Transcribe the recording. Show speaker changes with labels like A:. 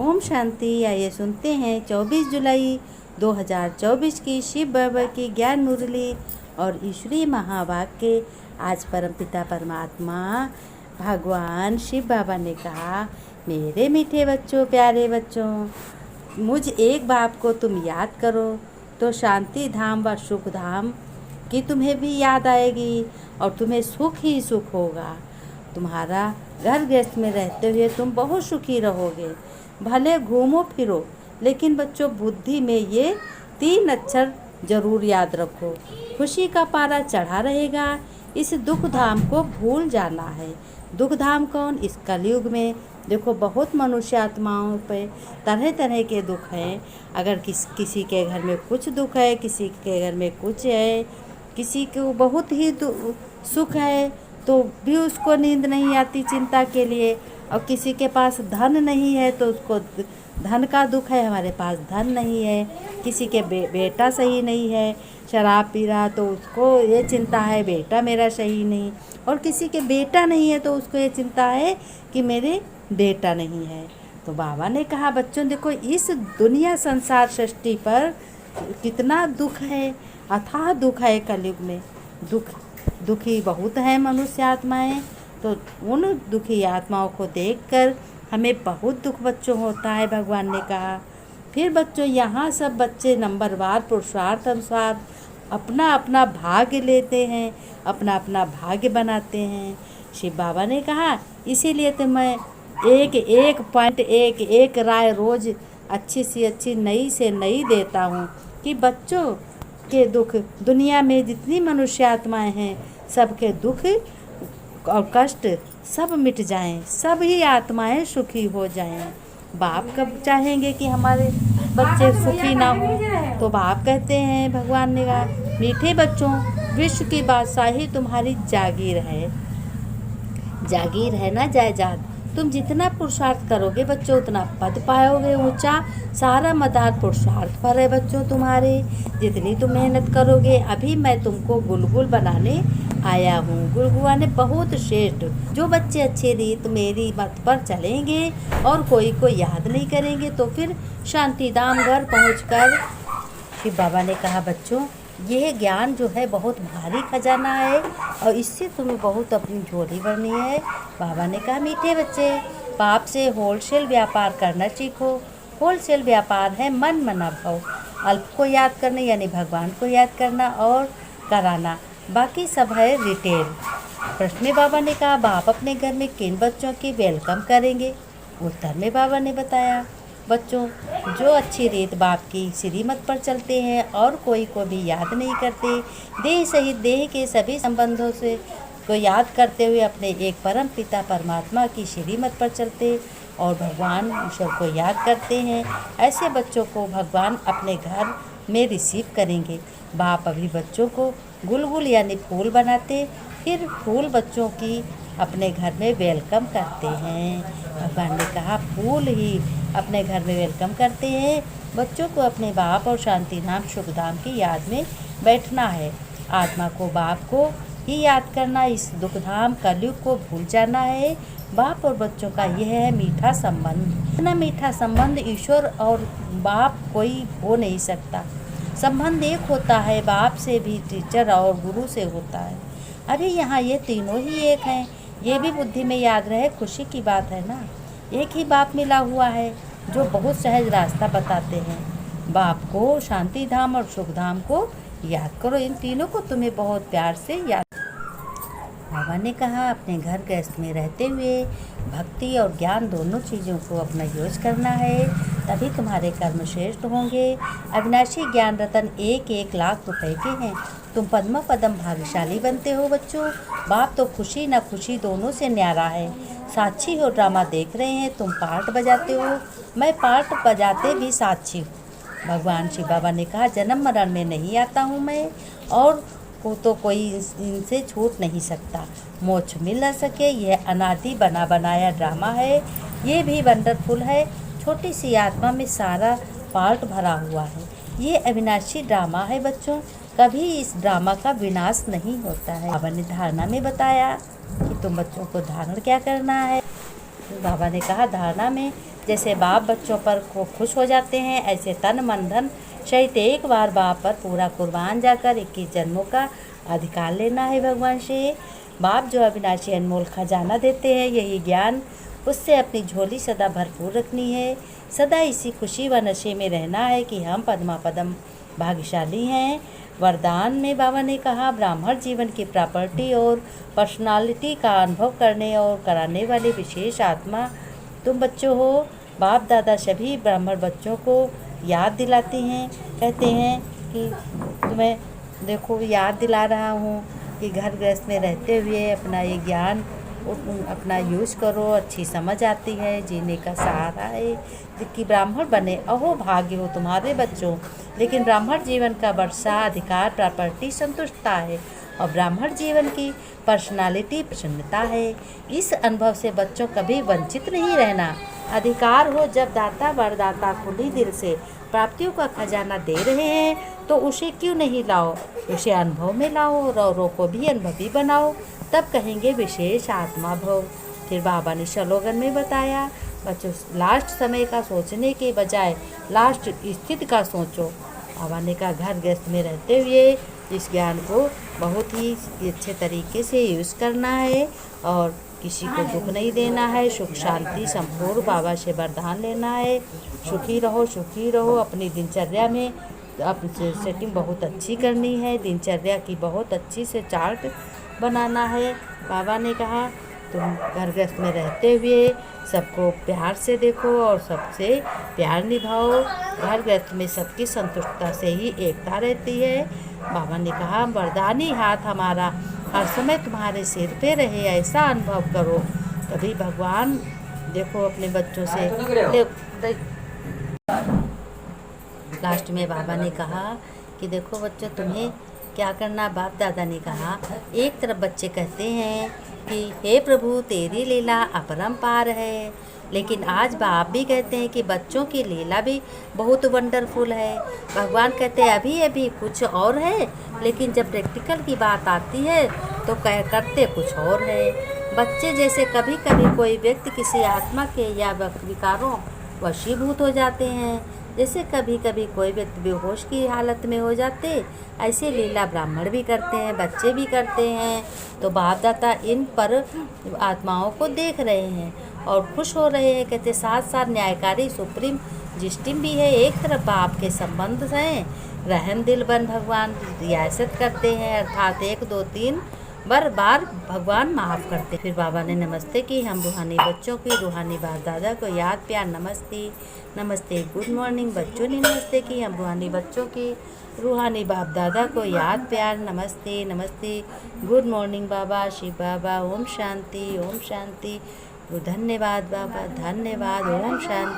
A: ओम शांति। आइए सुनते हैं 24 जुलाई 2024 की शिव बाबा की ज्ञान मुरली और ईश्वरीय महावाक्य। आज परमपिता परमात्मा भगवान शिव बाबा ने कहा, मेरे मीठे बच्चों, प्यारे बच्चों, मुझ एक बाप को तुम याद करो तो शांति धाम व सुख धाम की तुम्हें भी याद आएगी और तुम्हें सुख ही सुख होगा। तुम्हारा घर गृहस्थ में रहते हुए तुम बहुत सुखी रहोगे। भले घूमो फिरो, लेकिन बच्चों बुद्धि में ये 3 अक्षर जरूर याद रखो। खुशी का पारा चढ़ा रहेगा। इस दुख धाम को भूल जाना है। दुख धाम कौन? इस कलयुग में देखो बहुत मनुष्य आत्माओं पे तरह तरह के दुख हैं। अगर किसी के घर में कुछ दुख है, किसी के घर में कुछ है, किसी को बहुत ही सुख है तो भी उसको नींद नहीं आती चिंता के लिए, और किसी के पास धन नहीं है तो उसको धन का दुख है, हमारे पास धन नहीं है। किसी के बेटा सही नहीं है, शराब पी रहा तो उसको ये चिंता है बेटा मेरा सही नहीं, और किसी के बेटा नहीं है तो उसको ये चिंता है कि मेरे बेटा नहीं है। तो बाबा ने कहा बच्चों देखो, इस दुनिया संसार सृष्टि पर कितना दुख है, अथाह दुख है कलयुग में। दुखी बहुत है मनुष्य आत्माएं। तो उन दुखी आत्माओं को देखकर हमें बहुत दुख बच्चों होता है, भगवान ने कहा। फिर बच्चों यहाँ सब बच्चे नंबरवार पुरुषार्थ अनुसार अपना अपना भाग्य लेते हैं, अपना अपना भाग्य बनाते हैं। शिव बाबा ने कहा इसीलिए तो मैं एक राय रोज़ अच्छी सी अच्छी नई से नई देता हूँ कि बच्चों के दुख, दुनिया में जितनी मनुष्य आत्माएँ हैं सबके दुख और कष्ट सब मिट जाएं, सभी आत्माएं सुखी हो जाएं। बाप कब चाहेंगे कि हमारे बच्चे सुखी ना हो? तो बाप कहते हैं, भगवान ने कहा, मीठे बच्चों, विश्व की बादशाही तुम्हारी जागीर है। जागीर है ना जायदाद। तुम जितना पुरुषार्थ करोगे बच्चों उतना पद पाओगे ऊंचा। सारा मदार पुरुषार्थ पर है बच्चों तुम्हारे। जितनी तुम मेहनत करोगे, अभी मैं तुमको गुलगुल बनाने आया हूँ। गुलगुआ ने बहुत श्रेष्ठ। जो बच्चे अच्छे रीत मेरी मत पर चलेंगे और कोई को याद नहीं करेंगे तो फिर शांतिधाम घर पहुँचकर शिव बाबा ने कहा बच्चों, यह ज्ञान जो है बहुत भारी खजाना है और इससे तुम्हें बहुत अपनी झोली भरनी है। बाबा ने कहा मीठे बच्चे, पाप से होलसेल व्यापार करना सीखो। होलसेल व्यापार है मन मना भाव, अल्प को याद करना यानी भगवान को याद करना और कराना, बाकी सब है रिटेल। प्रश्न में बाबा ने कहा बाप अपने घर में किन बच्चों की वेलकम करेंगे? उत्तर में बाबा ने बताया बच्चों, जो अच्छी रीत बाप की श्रीमत पर चलते हैं और कोई को भी याद नहीं करते, देह सहित देह के सभी संबंधों से को याद करते हुए अपने एक परम पिता परमात्मा की श्रीमत पर चलते और भगवान ईश्वर को याद करते हैं, ऐसे बच्चों को भगवान अपने घर में रिसीव करेंगे। बाप अभी बच्चों को गुलगुल यानी फूल बनाते, फिर फूल बच्चों की अपने घर में वेलकम करते हैं। भगवान ने कहा फूल ही अपने घर में वेलकम करते हैं। बच्चों को अपने बाप और शांतिधाम सुखधाम की याद में बैठना है। आत्मा को बाप को ही याद करना, इस दुखधाम कलयुग को भूल जाना है। बाप और बच्चों का यह है मीठा संबंध। इतना मीठा संबंध ईश्वर और बाप कोई हो नहीं सकता। संबंध एक होता है, बाप से भी, टीचर और गुरु से होता है। अरे यहाँ ये तीनों ही एक हैं, ये भी बुद्धि में याद रहे। खुशी की बात है ना, एक ही बाप मिला हुआ है जो बहुत सहज रास्ता बताते हैं। बाप को, शांति धाम और सुख धाम को याद करो। इन तीनों को तुम्हें बहुत प्यार से याद। बाबा ने कहा अपने घर गृहस्थ में रहते हुए भक्ति और ज्ञान दोनों चीज़ों को अपना यूज करना है, तभी तुम्हारे कर्म श्रेष्ठ होंगे। अविनाशी ज्ञान रतन 1-1 लाख रुपए के हैं। तुम पद्म पदम भाग्यशाली बनते हो बच्चों। बाप तो खुशी न खुशी दोनों से न्यारा है। साक्षी हो, ड्रामा देख रहे हैं, तुम पार्ट बजाते हो, मैं पार्ट बजाते भी साक्षी हूँ। भगवान शिव बाबा ने कहा जन्म मरण में नहीं आता हूँ मैं, और को तो कोई इनसे छूट नहीं सकता। मोक्ष मिल न सके, यह अनादि बना बनाया ड्रामा है। ये भी वंडरफुल है। छोटी सी आत्मा में सारा पार्ट भरा हुआ है। ये अविनाशी ड्रामा है बच्चों, कभी इस ड्रामा का विनाश नहीं होता है। बाबा ने धारणा में बताया कि तुम बच्चों को धारण क्या करना है। बाबा ने कहा धारणा में जैसे बाप बच्चों पर खुश हो जाते हैं, ऐसे तन मन धन सहित एक बार बाप पर पूरा कुर्बान जाकर 21 जन्मों का अधिकार लेना है भगवान से। बाप जो अविनाशी अनमोल खजाना देते हैं, यही ज्ञान उससे अपनी झोली सदा भरपूर रखनी है। सदा इसी खुशी व नशे में रहना है कि हम पद्मा पदम भाग्यशाली हैं। वरदान में बाबा ने कहा, ब्राह्मण जीवन की प्रॉपर्टी और पर्सनालिटी का अनुभव करने और कराने वाली विशेष आत्मा तुम बच्चों हो। बाप दादा सभी ब्राह्मण बच्चों को याद दिलाते हैं, कहते हैं कि तुम्हें देखो याद दिला रहा हूँ कि घर गृहस्थ में रहते हुए अपना ये ज्ञान अपना यूज़ करो। अच्छी समझ आती है, जीने का सहारा है कि ब्राह्मण बने। अहो भाग्य हो तुम्हारे बच्चों। लेकिन ब्राह्मण जीवन का वर्षा अधिकार प्रॉपर्टी संतुष्टता है और ब्राह्मण जीवन की पर्सनालिटी प्रसन्नता है। इस अनुभव से बच्चों कभी वंचित नहीं रहना। अधिकार हो जब दाता वरदाता खुली दिल से प्राप्तियों का खजाना दे रहे हैं तो उसे क्यों नहीं लाओ, उसे अनुभव में लाओ। रो को भी अनुभवी बनाओ, तब कहेंगे विशेष आत्मा भव। फिर बाबा ने स्लोगन में बताया, बच्चों लास्ट समय का सोचने के बजाय लास्ट स्थिति का सोचो। बाबा ने कहा घर गृहस्थ में रहते हुए इस ज्ञान को बहुत ही अच्छे तरीके से यूज़ करना है और किसी को दुख नहीं देना है। सुख शांति संपूर्ण बाबा से वरदान लेना है। सुखी रहो। अपनी दिनचर्या में अपनी सेटिंग बहुत अच्छी करनी है। दिनचर्या की बहुत अच्छी से चार्ट बनाना है। बाबा ने कहा तुम घर गृहस्थ में रहते हुए सबको प्यार से देखो और सबसे प्यार निभाओ। घर गृहस्थ में सबकी संतुष्टता से ही एकता रहती है। बाबा ने कहा वरदानी हाथ हमारा हर समय तुम्हारे सिर पे रहे, ऐसा अनुभव करो। तभी भगवान देखो अपने बच्चों से लास्ट में बाबा ने कहा कि देखो बच्चों तुम्हें क्या करना। बाप दादा ने कहा एक तरफ बच्चे कहते हैं कि हे प्रभु तेरी लीला अपरंपार है, लेकिन आज बाप भी कहते हैं कि बच्चों की लीला भी बहुत वंडरफुल है। भगवान कहते हैं अभी अभी कुछ और है, लेकिन जब प्रैक्टिकल की बात आती है तो करते कुछ और है। बच्चे जैसे कभी कभी कोई व्यक्ति किसी आत्मा के या विकारों वशीभूत हो जाते हैं, जैसे कभी कभी कोई व्यक्ति बेहोश की हालत में हो जाते, ऐसे लीला ब्राह्मण भी करते हैं, बच्चे भी करते हैं। तो बाप दादा इन पर आत्माओं को देख रहे हैं और खुश हो रहे हैं। कहते साथ साथ न्यायकारी सुप्रीम जिस्टिम भी है। एक तरफ बाप के संबंध हैं, रहम दिल बन भगवान रियासत करते हैं, अर्थात 1 2 3 बार भगवान माफ़ करते। फिर बाबा ने नमस्ते की। हम रूहानी बच्चों की रूहानी बाप दादा को याद प्यार नमस्ते गुड मॉर्निंग। बच्चों ने नमस्ते की। हम रूहानी बच्चों की रूहानी बाप दादा को याद प्यार नमस्ते गुड मॉर्निंग बाबा शिव बाबा। ओम शांति। धन्यवाद बाबा, धन्यवाद। ओम शांति।